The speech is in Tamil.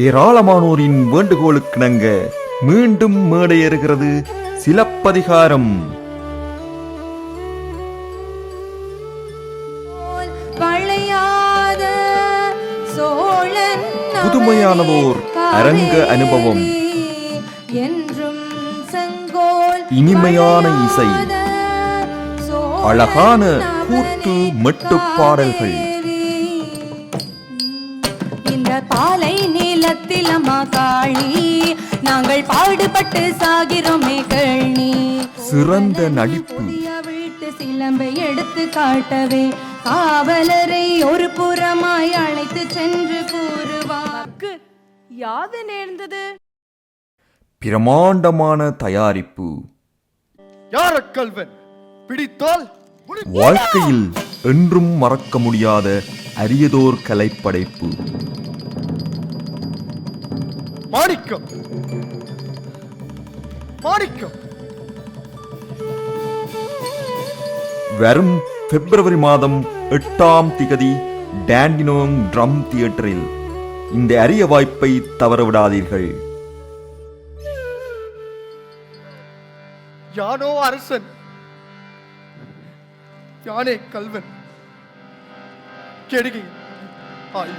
ஏராளமானோரின் வேண்டுகோளுக்கிணங்க மீண்டும் மேடையேறுகிறது சிலப்பதிகாரம். புதுமையானதோர் அரங்க அனுபவம், இனிமையான இசை, அழகான கூத்து மெட்டுப்பாடல்கள். இந்த பாலை நீளத்தில் அம்மா காளி, நாங்கள் பாடுபட்டு சாகிறோமே கண்ணி. சிறந்த நடிப்பு, வீட்டு சிலம்பை எடுத்து காட்டவே காவலரை ஒரு புறமாய் அழைத்து சென்று கூறுவாக்கு யாது நேர்ந்தது. பிரமாண்டமான தயாரிப்பு, யார கல்வன் பிடித்தால் வாழ்க்கையில் என்றும் மறக்க முடியாத அரியதோர் கலைப்படைப்பு. மாணிக்கம் மாணிக்கம் வரும் பிப்ரவரி மாதம் 8ஆம் திகதி டாண்டினோங் ட்ரம் தியேட்டரில் இந்த அரிய வாய்ப்பை தவறவிடாதீர்கள். யானோ அரசன், யானே கல்வன், கெடுகை ஆய்